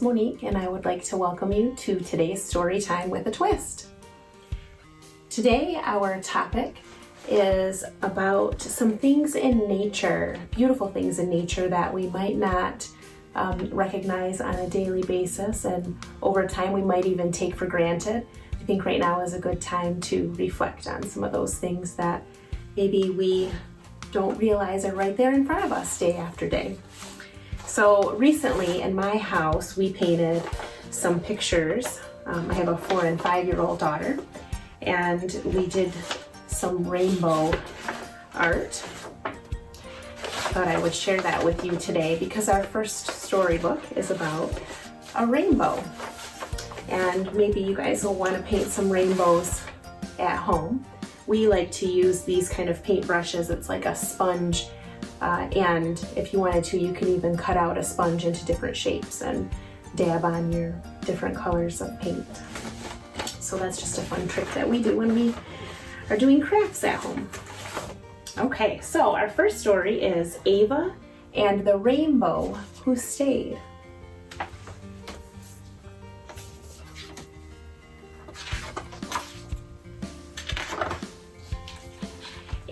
is Monique, and I would like to welcome you to today's story time with a twist. Today, our topic is about some things in nature, beautiful things in nature that we might not recognize on a daily basis, and over time we might even take for granted. I think right now is a good time to reflect on some of those things that maybe we don't realize are right there in front of us day after day. So recently in my house, we painted some pictures. I have a 4 and 5-year-old daughter, and we did some rainbow art. Thought I would share that with you today because our first storybook is about a rainbow. And maybe you guys will want to paint some rainbows at home. We like to use these kind of paint brushes. It's like a sponge, and if you wanted to, you can even cut out a sponge into different shapes and dab on your different colors of paint. So that's just a fun trick that we do when we are doing crafts at home. Okay, so our first story is Ava and the Rainbow Who Stayed.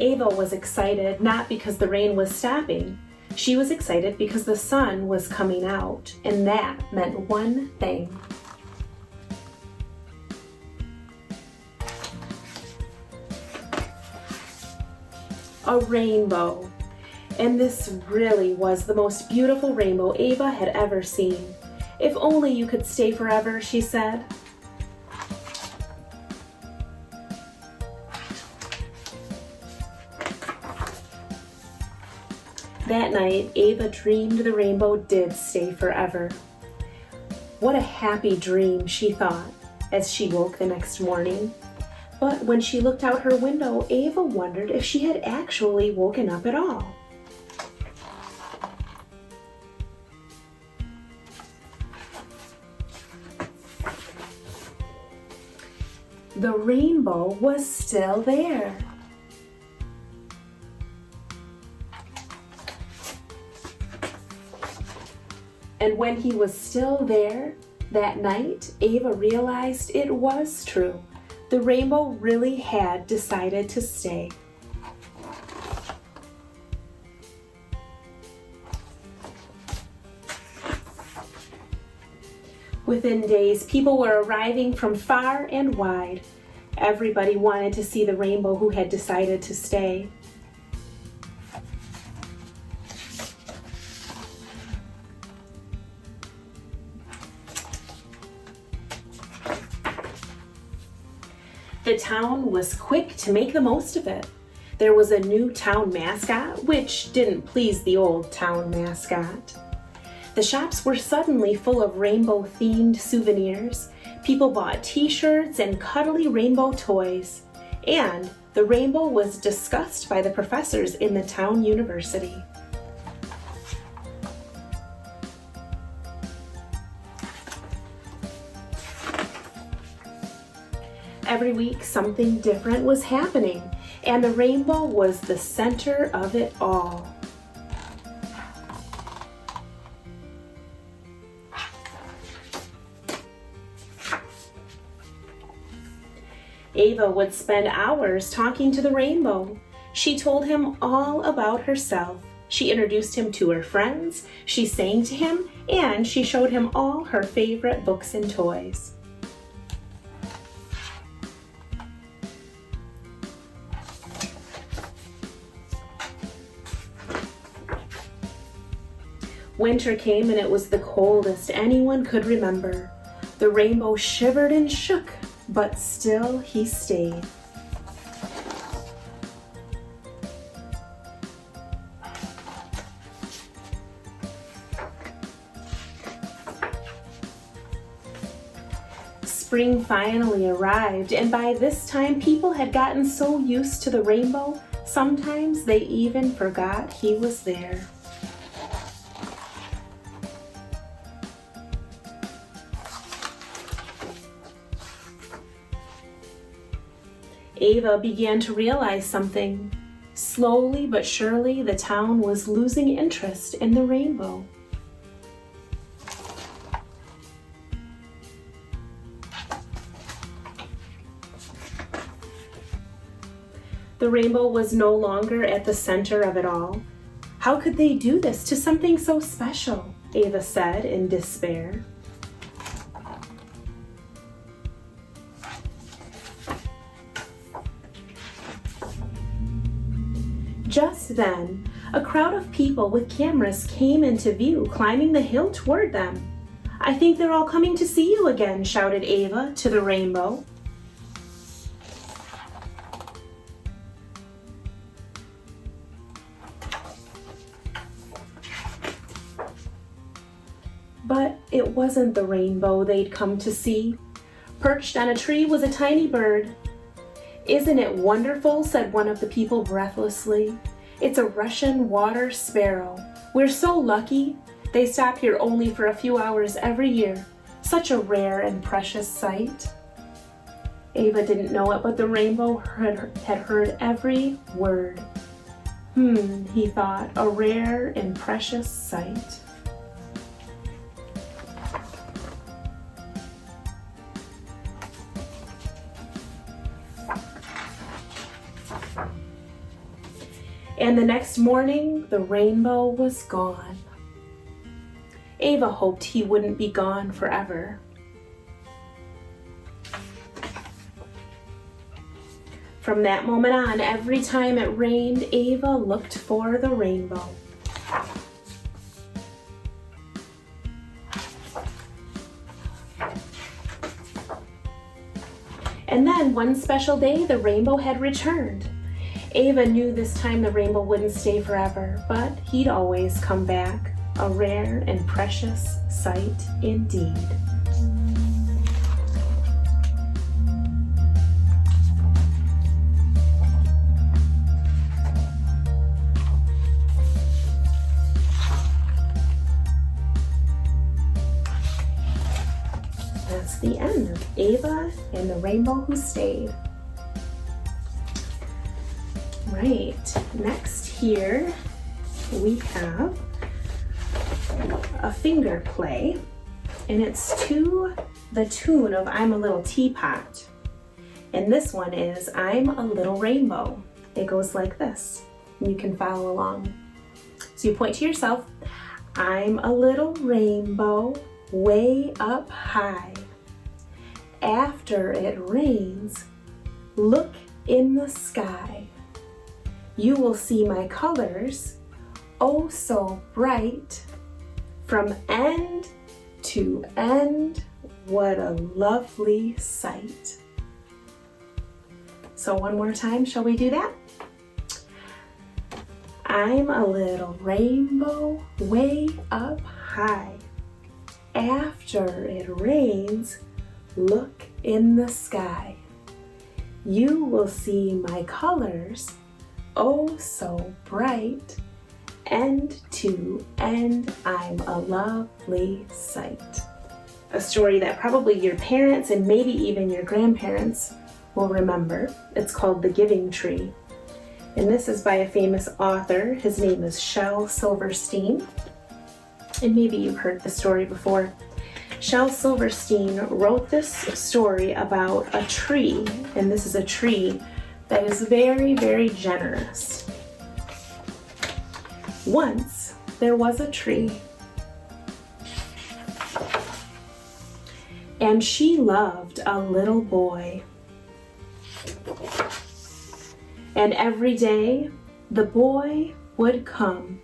Ava was excited not because the rain was stopping. She was excited because the sun was coming out, and that meant one thing. A rainbow. And this really was the most beautiful rainbow Ava had ever seen. If only you could stay forever, she said. That night, Ava dreamed the rainbow did stay forever. What a happy dream, she thought, as she woke the next morning. But when she looked out her window, Ava wondered if she had actually woken up at all. The rainbow was still there. And when he was still there that night, Ava realized it was true. The rainbow really had decided to stay. Within days, people were arriving from far and wide. Everybody wanted to see the rainbow who had decided to stay. The town was quick to make the most of it. There was a new town mascot, which didn't please the old town mascot. The shops were suddenly full of rainbow-themed souvenirs. People bought t-shirts and cuddly rainbow toys. And the rainbow was discussed by the professors in the town university. Every week, something different was happening, and the rainbow was the center of it all. Ava would spend hours talking to the rainbow. She told him all about herself. She introduced him to her friends, she sang to him, and she showed him all her favorite books and toys. Winter came and it was the coldest anyone could remember. The rainbow shivered and shook, but still he stayed. Spring finally arrived, and by this time people had gotten so used to the rainbow, sometimes they even forgot he was there. Ava began to realize something. Slowly but surely, the town was losing interest in the rainbow. The rainbow was no longer at the center of it all. How could they do this to something so special? Ava said in despair. Just then, a crowd of people with cameras came into view, climbing the hill toward them. "I think they're all coming to see you again," shouted Ava to the rainbow. But it wasn't the rainbow they'd come to see. Perched on a tree was a tiny bird. "Isn't it wonderful?" said one of the people breathlessly. "It's a Russian water sparrow. We're so lucky. They stop here only for a few hours every year. Such a rare and precious sight." Ava didn't know it, but the rainbow had heard every word. He thought, a rare and precious sight. And the next morning, the rainbow was gone. Ava hoped he wouldn't be gone forever. From that moment on, every time it rained, Ava looked for the rainbow. And then one special day, the rainbow had returned. Ava knew this time the rainbow wouldn't stay forever, but he'd always come back, a rare and precious sight indeed. That's the end of Ava and the Rainbow Who Stayed. Right, next here we have a finger play, and it's to the tune of "I'm a Little Teapot." And this one is "I'm a Little Rainbow." It goes like this. You can follow along. So you point to yourself. "I'm a little rainbow way up high. After it rains, look in the sky. You will see my colors, oh so bright. From end to end, what a lovely sight." So one more time, shall we do that? "I'm a little rainbow way up high. After it rains, look in the sky. You will see my colors, oh so bright. End to end, I'm a lovely sight." A story that probably your parents and maybe even your grandparents will remember. It's called The Giving Tree. And this is by a famous author. His name is Shel Silverstein. And maybe you've heard the story before. Shel Silverstein wrote this story about a tree, and this is a tree that is very, very generous. Once there was a tree, and she loved a little boy. And every day the boy would come,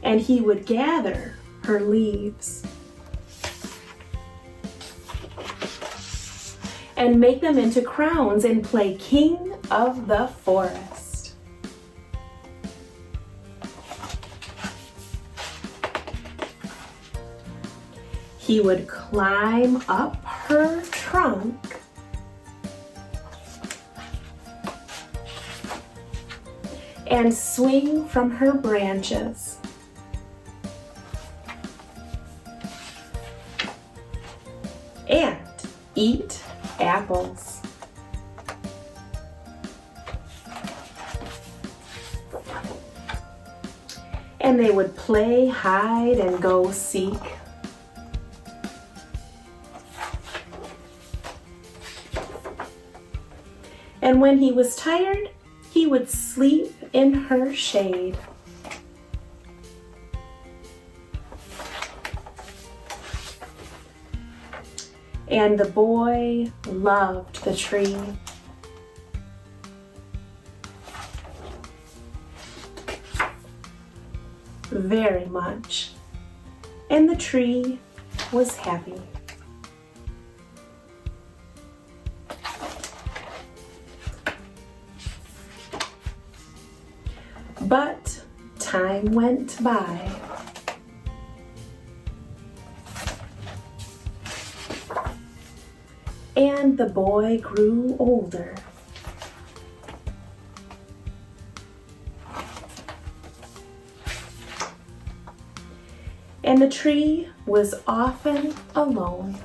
and he would gather her leaves and make them into crowns and play king of the forest. He would climb up her trunk and swing from her branches. And eat apples. And they would play hide and go seek. and when he was tired, he would sleep in her shade. And the boy loved the tree. Very much. And the tree was happy. But time went by. And the boy grew older. And the tree was often alone.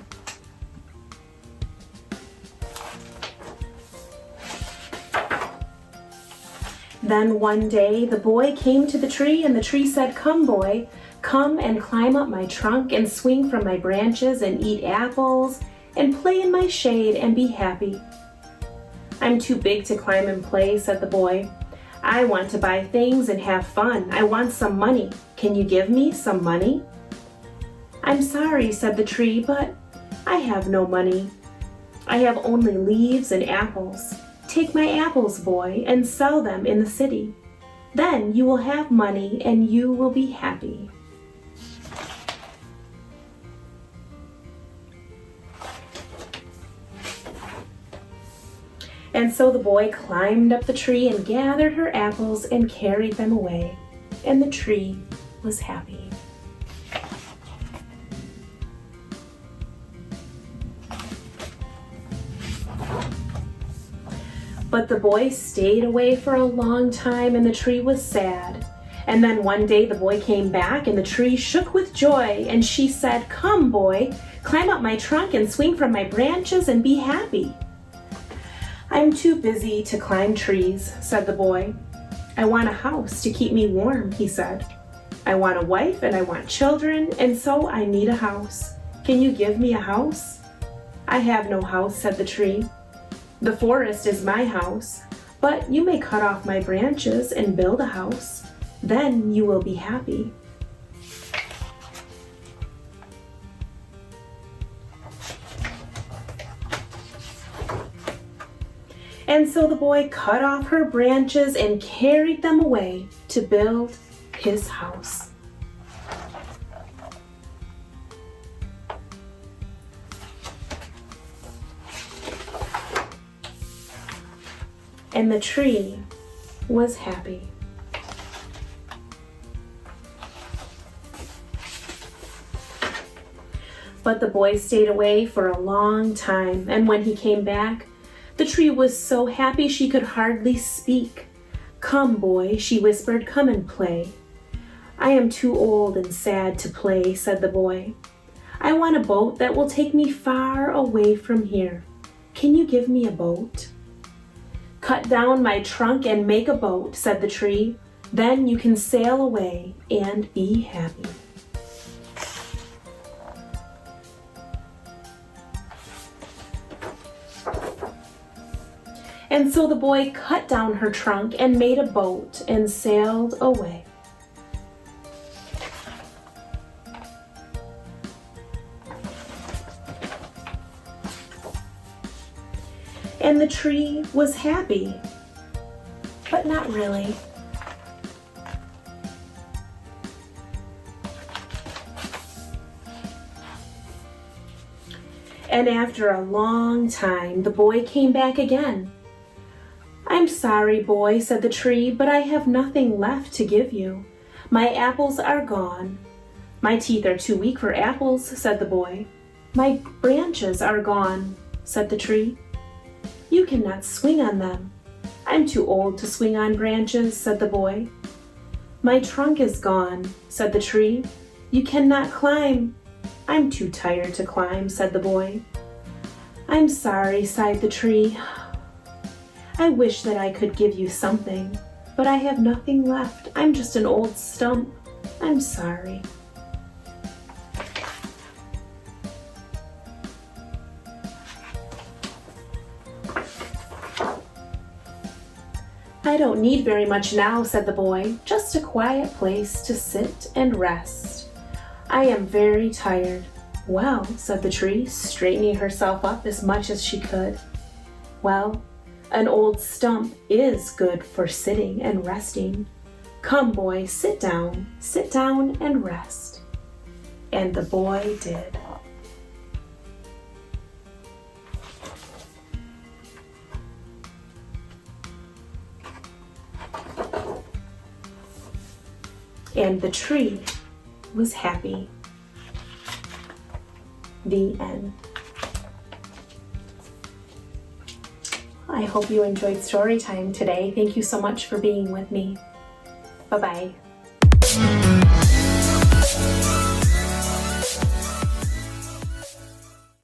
Then one day the boy came to the tree, and the tree said, "Come, boy, come and climb up my trunk and swing from my branches and eat apples and play in my shade and be happy." "I'm too big to climb and play," said the boy. "I want to buy things and have fun. I want some money. Can you give me some money?" "I'm sorry," said the tree, "but I have no money. I have only leaves and apples. Take my apples, boy, and sell them in the city. Then you will have money and you will be happy." And so the boy climbed up the tree and gathered her apples and carried them away, and the tree was happy. But the boy stayed away for a long time, and the tree was sad. And then one day the boy came back, and the tree shook with joy, and she said, "Come, boy, climb up my trunk and swing from my branches and be happy." "I'm too busy to climb trees," said the boy. "I want a house to keep me warm," he said. "I want a wife and I want children, and so I need a house. Can you give me a house?" "I have no house," said the tree. "The forest is my house, but you may cut off my branches and build a house. Then you will be happy." And so the boy cut off her branches and carried them away to build his house. And the tree was happy. But the boy stayed away for a long time, and when he came back, the tree was so happy she could hardly speak. "Come, boy," she whispered, "come and play." "I am too old and sad to play," said the boy. "I want a boat that will take me far away from here. Can you give me a boat?" "Cut down my trunk and make a boat," said the tree. "Then you can sail away and be happy." And so the boy cut down her trunk and made a boat and sailed away. And the tree was happy, but not really. And after a long time, the boy came back again. "I'm sorry, boy," said the tree, "but I have nothing left to give you. My apples are gone." "My teeth are too weak for apples," said the boy. "My branches are gone," said the tree. "You cannot swing on them." "I'm too old to swing on branches," said the boy. "My trunk is gone," said the tree. "You cannot climb." "I'm too tired to climb," said the boy. "I'm sorry," sighed the tree. "I wish that I could give you something, but I have nothing left. I'm just an old stump. I'm sorry." "I don't need very much now," said the boy, "just a quiet place to sit and rest. I am very tired." "Well," said the tree, straightening herself up as much as she could, "well, an old stump is good for sitting and resting. Come, boy, sit down and rest." And the boy did. And the tree was happy. The end. I hope you enjoyed story time today. Thank you so much for being with me. Bye-bye.